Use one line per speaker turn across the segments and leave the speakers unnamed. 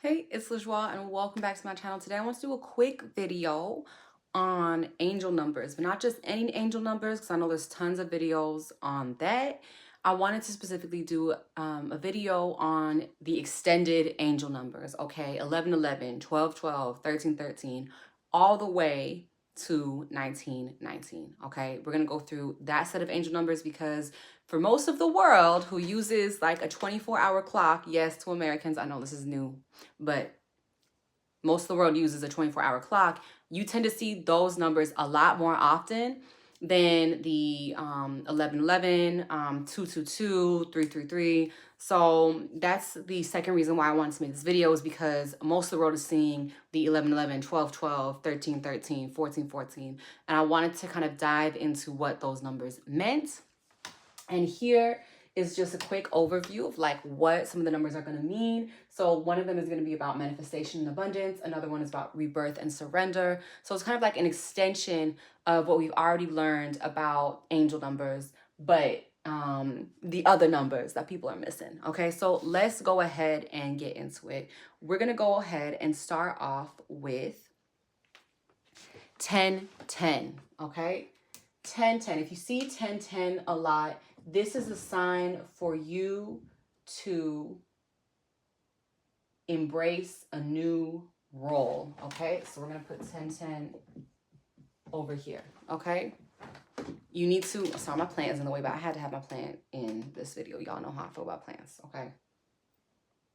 Hey, it's LaJoie and welcome back to my channel. Today I want to do a quick video on angel numbers, but not just any angel numbers because I know there's tons of videos on that. I wanted to specifically do a video on the extended angel numbers, okay? 1111, 1212, 1313, all the way to 1919, okay? We're going to go through that set of angel numbers because for most of the world who uses like a 24-hour clock, yes, to Americans, I know this is new, but most of the world uses a 24-hour clock, you tend to see those numbers a lot more often than the 1111, 222, 333. So that's the second reason why I wanted to make this video, is because most of the world is seeing the 1111, 1212, 1313, 1414. And I wanted to kind of dive into what those numbers meant. And here is just a quick overview of like what some of the numbers are going to mean. So one of them is going to be about manifestation and abundance. Another one is about rebirth and surrender. So it's kind of like an extension of what we've already learned about angel numbers, but the other numbers that people are missing. Okay, so let's go ahead and get into it. We're going to go ahead and start off with 1010. Okay, 1010. If you see 1010 a lot, this is a sign for you to embrace a new role. Okay, so we're going to put 1010 over here. Okay, you need to, sorry, my plant is in the way, but I had to have my plant in this video. Y'all know how I feel about plants. Okay,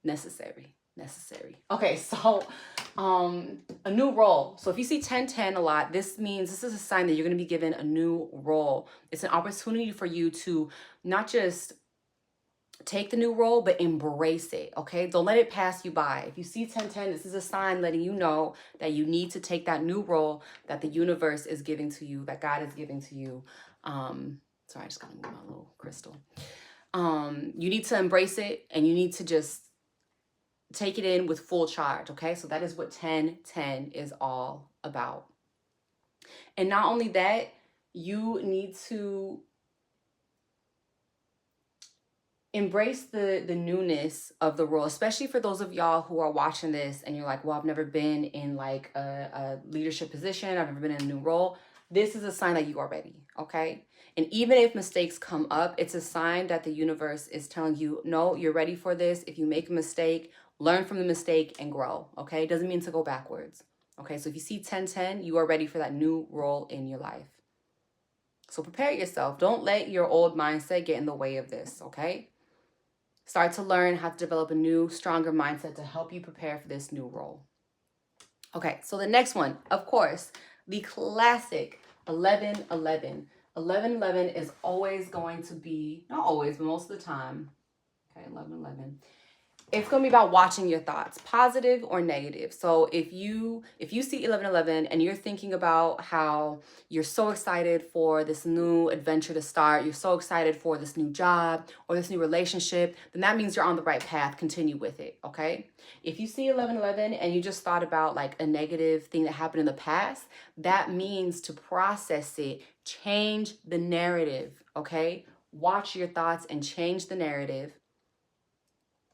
necessary. Okay, so a new role. So if you see 1010 a lot, this means this is a sign that you're going to be given a new role. It's an opportunity for you to not just take the new role, but embrace it. Okay, don't let it pass you by. If you see 1010, this is a sign letting you know that you need to take that new role that the universe is giving to you, that God is giving to you. Sorry, I just gotta move my little crystal. You need to embrace it, and you need to just take it in with full charge. Okay, so that is what 1010 is all about. And not only that, you need to embrace the newness of the role, especially for those of y'all who are watching this and you're like, well, I've never been in like a leadership position, I've never been in a new role. This is a sign that you are ready. Okay, and even if mistakes come up, it's a sign that the universe is telling you, no, you're ready for this. If you make a mistake, learn from the mistake and grow. Okay, it doesn't mean to go backwards. Okay, so if you see 1010, you are ready for that new role in your life. So prepare yourself. Don't let your old mindset get in the way of this. Okay, start to learn how to develop a new, stronger mindset to help you prepare for this new role. Okay, so the next one, of course, the classic 1111. 1111 is always going to be, not always, but most of the time, okay, 1111. It's going to be about watching your thoughts, positive or negative. So if you see 1111 and you're thinking about how you're so excited for this new adventure to start, you're so excited for this new job or this new relationship, then that means you're on the right path. Continue with it, okay? If you see 1111 and you just thought about like a negative thing that happened in the past, that means to process it, change the narrative, okay? Watch your thoughts and change the narrative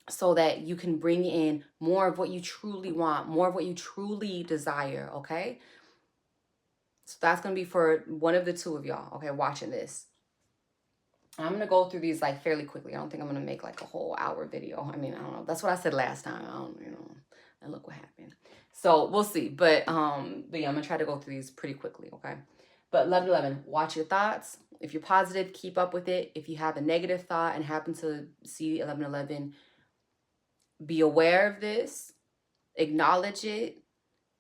so that you can bring in more of what you truly want, more of what you truly desire, okay? So that's going to be for one of the two of y'all, okay, watching this. I'm going to go through these like fairly quickly. I don't think I'm going to make like a whole hour video. I mean, I don't know. That's what I said last time. I don't, and look what happened. So we'll see. But yeah, I'm going to try to go through these pretty quickly, okay? But 1111, watch your thoughts. If you're positive, keep up with it. If you have a negative thought and happen to see 1111, be aware of this, acknowledge it,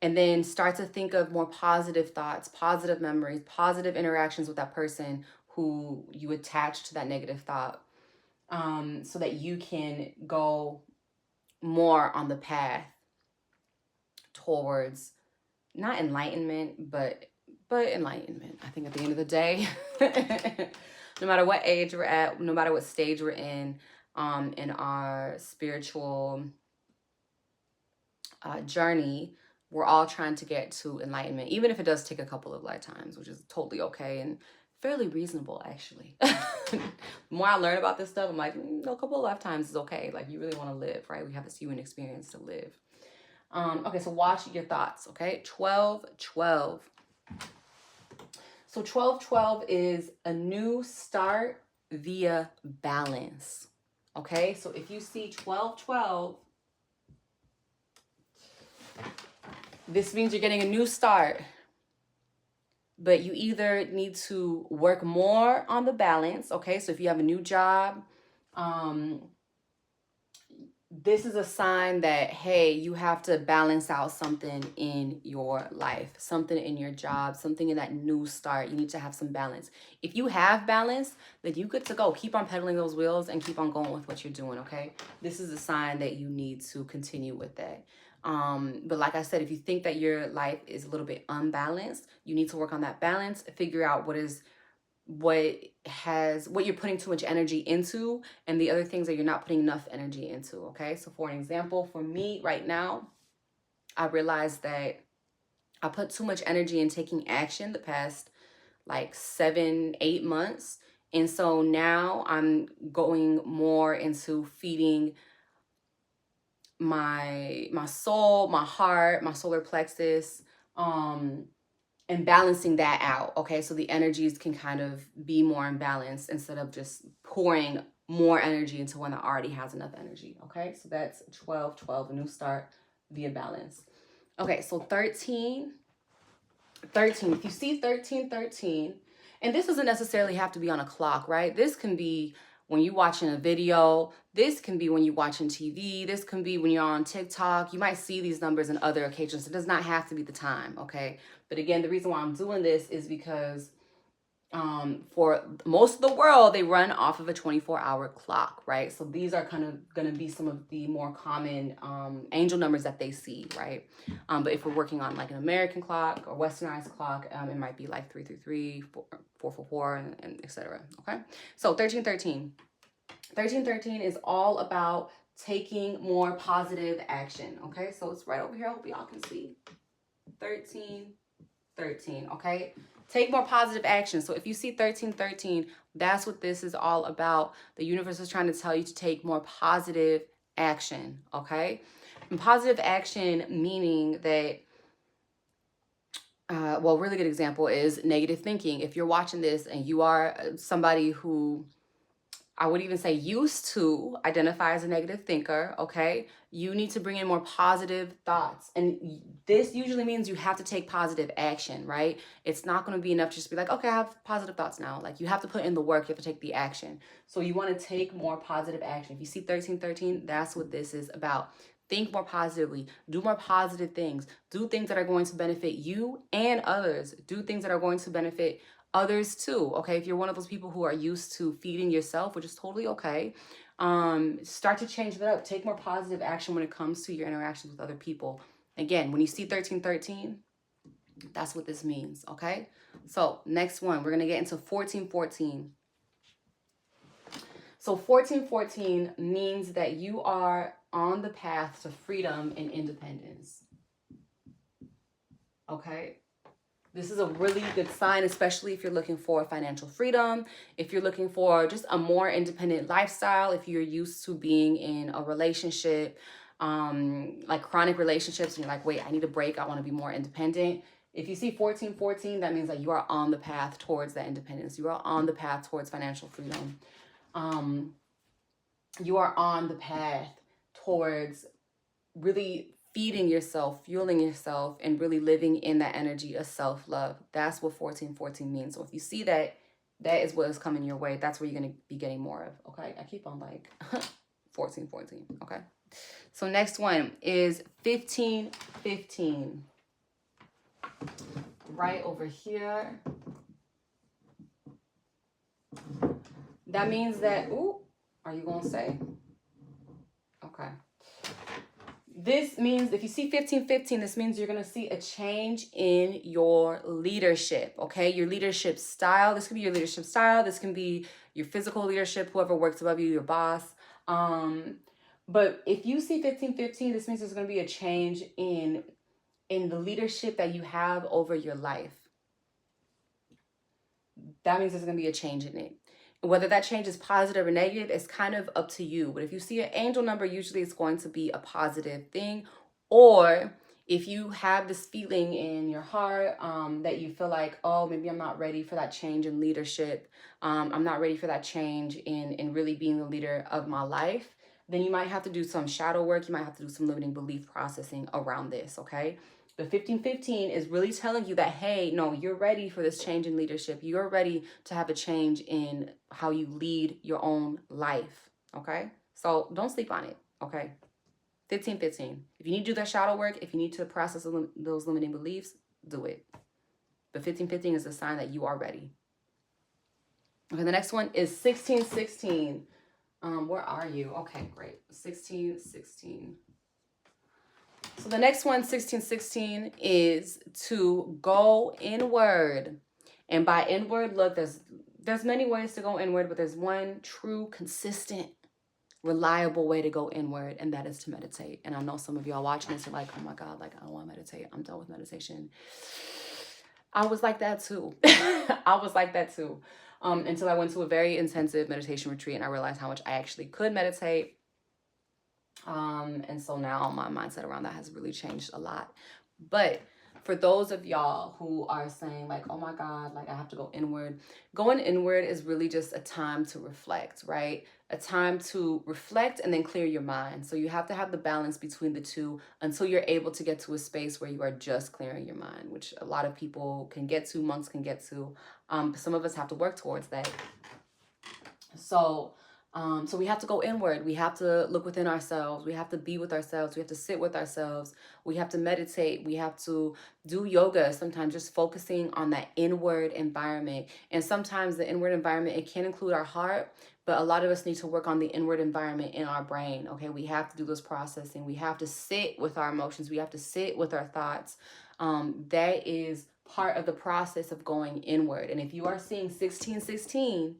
and then start to think of more positive thoughts, positive memories, positive interactions with that person who you attach to that negative thought, so that you can go more on the path towards not enlightenment, but enlightenment. I think at the end of the day, no matter what age we're at, no matter what stage we're in our spiritual journey, we're all trying to get to enlightenment, even if it does take a couple of lifetimes, which is totally okay and fairly reasonable, actually. The more I learn about this stuff, I'm like, a couple of lifetimes is okay. Like, you really want to live, right? We have this human experience to live. Okay, so watch your thoughts, okay? 12-12. So 12-12 is a new start via balance. Okay, so if you see 12-12, this means you're getting a new start. But you either need to work more on the balance, okay? So if you have a new job, this is a sign that, hey, you have to balance out something in your life, something in your job, something in that new start. You need to have some balance. If you have balance, then you good to go. Keep on pedaling those wheels and keep on going with what you're doing, okay? This is a sign that you need to continue with that. But like I said, if you think that your life is a little bit unbalanced, you need to work on that balance, figure out what you're putting too much energy into, and the other things that you're not putting enough energy into. Okay, so for an example, for me right now, I realized that I put too much energy in taking action the past like 7-8 months, and so now I'm going more into feeding my soul, my heart, my solar plexus, and balancing that out. Okay, so the energies can kind of be more in balance instead of just pouring more energy into one that already has enough energy. Okay, so that's 12-12, a new start via balance. Okay, so 13. If you see 13-13, and this doesn't necessarily have to be on a clock, right? This can be when you're watching a video. This can be when you're watching TV. This can be when you're on TikTok. You might see these numbers in other occasions. It does not have to be the time, okay? But again, the reason why I'm doing this is because for most of the world, they run off of a 24-hour clock, right? So these are kind of going to be some of the more common angel numbers that they see, right? But if we're working on like an American clock or westernized clock, it might be like 333, 444, and etc. Okay, so 13-13. 13-13 is all about taking more positive action. Okay, so it's right over here. I hope y'all can see. 13-13. Okay, take more positive action. So if you see 13-13, that's what this is all about. The universe is trying to tell you to take more positive action. Okay, and positive action meaning that well, a really good example is negative thinking. If you're watching this and you are somebody who, I would even say, used to identify as a negative thinker, okay, you need to bring in more positive thoughts. And this usually means you have to take positive action, right? It's not going to be enough just to be like, okay, I have positive thoughts now. Like, you have to put in the work, you have to take the action. So you want to take more positive action. If you see 13-13, that's what this is about. Think more positively, do more positive things, do things that are going to benefit you and others, do things that are going to benefit others too. Okay, if you're one of those people who are used to feeding yourself, which is totally okay, start to change that up. Take more positive action when it comes to your interactions with other people. Again, when you see 13-13, that's what this means. Okay, so next one, we're gonna get into 14-14. So 14-14 means that you are on the path to freedom and independence. Okay, this is a really good sign, especially if you're looking for financial freedom, if you're looking for just a more independent lifestyle, if you're used to being in a relationship, like chronic relationships, and you're like, wait, I need a break, I want to be more independent. If you see 14-14, that means that you are on the path towards that independence. You are on the path towards financial freedom. You are on the path towards really feeding yourself, fueling yourself, and really living in that energy of self-love. That's what 14-14 means. So if you see that, that is what is coming your way. That's where you're going to be getting more of. Okay, I keep on like 14-14. Okay, so next one is 15-15. Right over here. That means that, ooh, are you going to say? Okay. This means if you see 15-15, this means you're going to see a change in your leadership, okay? Your leadership style. This can be your leadership style. This can be your physical leadership, whoever works above you, your boss. But if you see 15-15, this means there's going to be a change in the leadership that you have over your life. that means there's going to be a change in it. Whether that change is positive or negative is kind of up to you. But if you see an angel number, usually it's going to be a positive thing. Or if you have this feeling in your heart that you feel like, oh, maybe I'm not ready for that change in leadership. I'm not ready for that change in really being the leader of my life. Then you might have to do some shadow work. You might have to do some limiting belief processing around this, okay? The 1515 is really telling you that, hey, no, you're ready for this change in leadership. You're ready to have a change in how you lead your own life, okay? So don't sleep on it, okay? 1515. If you need to do that shadow work, if you need to process those limiting beliefs, do it. But 1515 is a sign that you are ready. Okay, the next one is 1616. Where are you? Okay, great. 1616. So the next one, 1616, is to go inward. And by inward, look, there's many ways to go inward, but there's one true, consistent, reliable way to go inward, and that is to meditate. And I know some of y'all watching this are like, oh my God, like, I don't want to meditate. I'm done with meditation. I was like that too. I was like that too. Until I went to a very intensive meditation retreat and I realized how much I actually could meditate. And so now my mindset around that has really changed a lot. But for those of y'all who are saying like, oh my God, like I have to go inward, going inward is really just a time to reflect, right? A time to reflect and then clear your mind. So you have to have the balance between the two until you're able to get to a space where you are just clearing your mind, which a lot of people can get to, monks can get to. Some of us have to work towards that. So we have to go inward. We have to look within ourselves. We have to be with ourselves. We have to sit with ourselves. We have to meditate. We have to do yoga, sometimes just focusing on that inward environment. And sometimes the inward environment, it can include our heart, but a lot of us need to work on the inward environment in our brain. Okay, we have to do this processing. We have to sit with our emotions. We have to sit with our thoughts. That is part of the process of going inward. And if you are seeing 1616,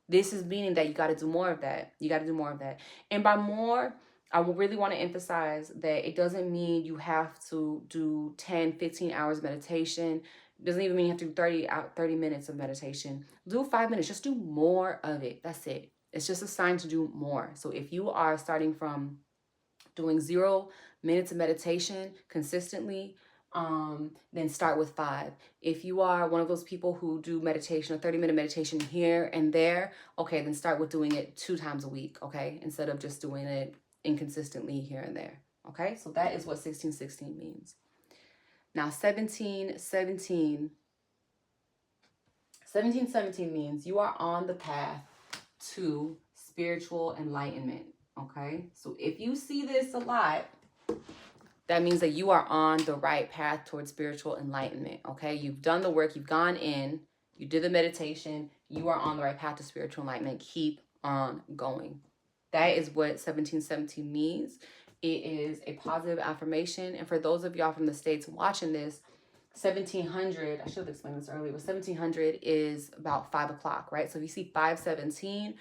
this is meaning that you got to do more of that. You got to do more of that. And by more, I really want to emphasize that it doesn't mean you have to do 10, 15 hours meditation. It doesn't even mean you have to do 30 minutes of meditation. Do 5 minutes. Just do more of it. That's it. It's just a sign to do more. So if you are starting from doing 0 minutes of meditation consistently, then start with 5. If you are one of those people who do meditation, a 30-minute meditation here and there, okay, then start with doing it 2 times a week, okay, instead of just doing it inconsistently here and there, okay? So that is what 1616 means. Now 1717 means you are on the path to spiritual enlightenment, okay? So if you see this a lot, that means that you are on the right path towards spiritual enlightenment, okay? You've done the work, you've gone in, you did the meditation, you are on the right path to spiritual enlightenment. Keep on going. That is what 1717 means. It is a positive affirmation. And for those of y'all from the States watching this, 1700, I should have explained this earlier, but 1700 is about 5 o'clock, right? So if you see 517,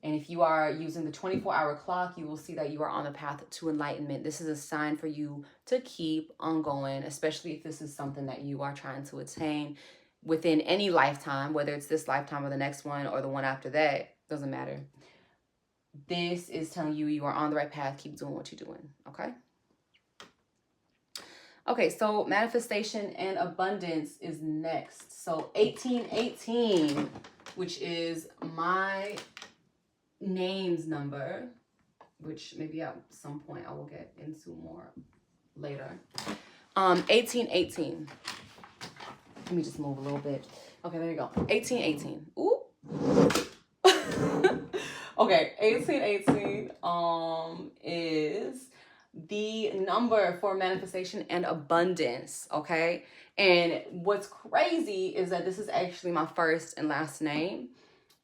and if you are using the 24-hour clock, you will see that you are on the path to enlightenment. This is a sign for you to keep on going, especially if this is something that you are trying to attain within any lifetime, whether it's this lifetime or the next one or the one after that, doesn't matter. This is telling you you are on the right path. Keep doing what you're doing, okay? Okay, so manifestation and abundance is next. So 1818, which is my names number, which maybe at some point I will get into more later. 1818. Let me just move a little bit. Okay, there you go. 1818. Ooh. Okay, 1818 is the number for manifestation and abundance, okay? And what's crazy is that this is actually my first and last name.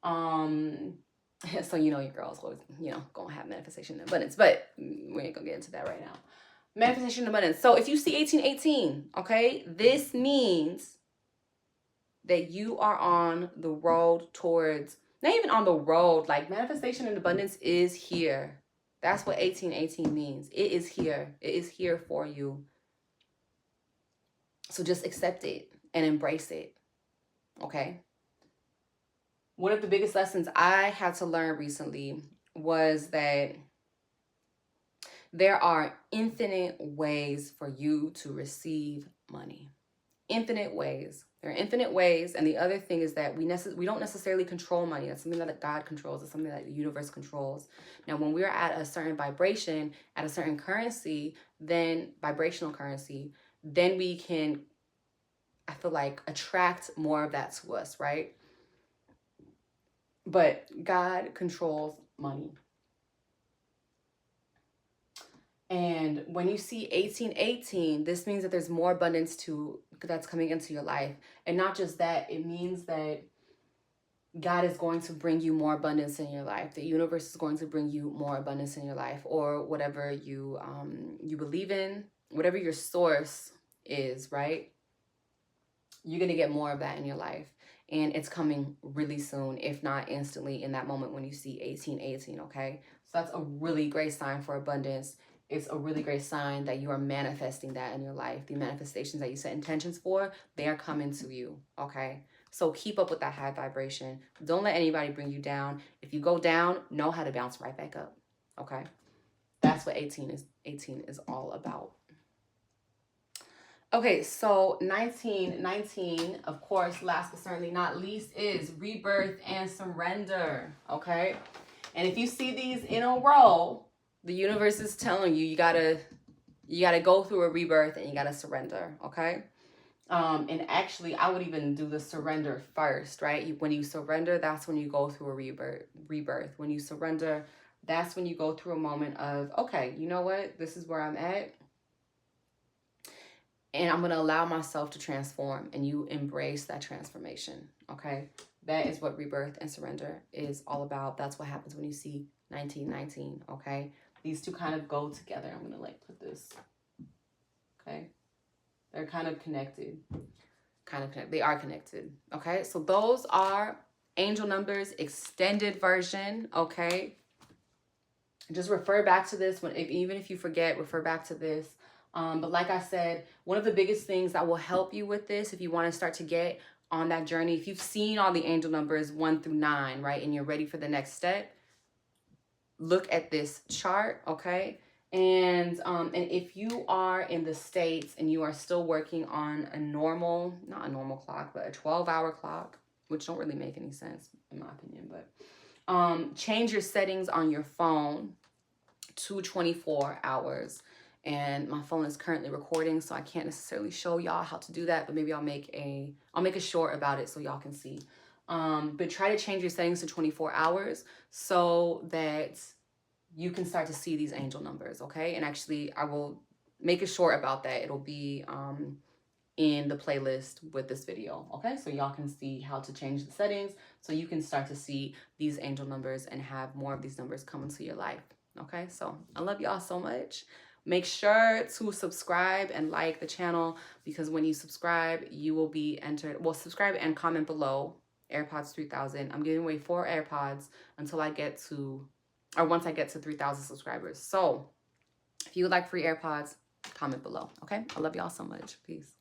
So you know your girl's always, gonna have manifestation and abundance, but we ain't gonna get into that right now. Manifestation and abundance. So if you see 1818, okay, this means that you are on the road towards, not even on the road, like manifestation and abundance is here. That's what 1818 means. It is here. It is here for you. So just accept it and embrace it. okay? One of the biggest lessons I had to learn recently was that there are infinite ways for you to receive money. Infinite ways. There are infinite ways. And the other thing is that we don't necessarily control money. That's something that God controls. It's something that the universe controls. Now, when we're at a certain vibration, at a certain currency, then vibrational currency, then we can, I feel like, attract more of that to us, right? But God controls money. And when you see 1818, this means that there's more abundance that's coming into your life. And not just that, it means that God is going to bring you more abundance in your life. The universe is going to bring you more abundance in your life, or whatever you believe in, whatever your source is, right? You're going to get more of that in your life. And it's coming really soon, if not instantly, in that moment when you see 1818, okay? So that's a really great sign for abundance. It's a really great sign that you are manifesting that in your life. The manifestations that you set intentions for, they are coming to you, okay? So keep up with that high vibration. Don't let anybody bring you down. If you go down, know how to bounce right back up, okay? That's what 18 is all about. Okay, so 1919, of course, last but certainly not least, is rebirth and surrender, okay? And if you see these in a row, the universe is telling you, you gotta go through a rebirth and you gotta surrender, okay? And actually, I would even do the surrender first, right? When you surrender, that's when you go through a rebirth. When you surrender, that's when you go through a moment of, okay, you know what? This is where I'm at. And I'm going to allow myself to transform, and you embrace that transformation, okay? That is what rebirth and surrender is all about. That's what happens when you see 1919, okay? These two kind of go together. I'm going to like put this, okay? They're kind of connected. They are connected, okay? So those are angel numbers, extended version, okay? Just refer back to this even if you forget, refer back to this. But like I said, one of the biggest things that will help you with this, if you want to start to get on that journey, if you've seen all the angel numbers 1 through 9, right, and you're ready for the next step, look at this chart, okay? And if you are in the States and you are still working on not a normal clock, but a 12-hour clock, which don't really make any sense in my opinion, but change your settings on your phone to 24 hours. And my phone is currently recording, so I can't necessarily show y'all how to do that, but maybe I'll make a short about it so y'all can see. But try to change your settings to 24 hours so that you can start to see these angel numbers, okay? And actually, I will make a short about that. It'll be in the playlist with this video, okay? So y'all can see how to change the settings so you can start to see these angel numbers and have more of these numbers come into your life, okay? So I love y'all so much. Make sure to subscribe and like the channel, because when you subscribe, you will be entered. Well, subscribe and comment below AirPods 3000. I'm giving away 4 AirPods once I get to 3,000 subscribers. So if you would like free AirPods, comment below, okay? I love y'all so much. Peace.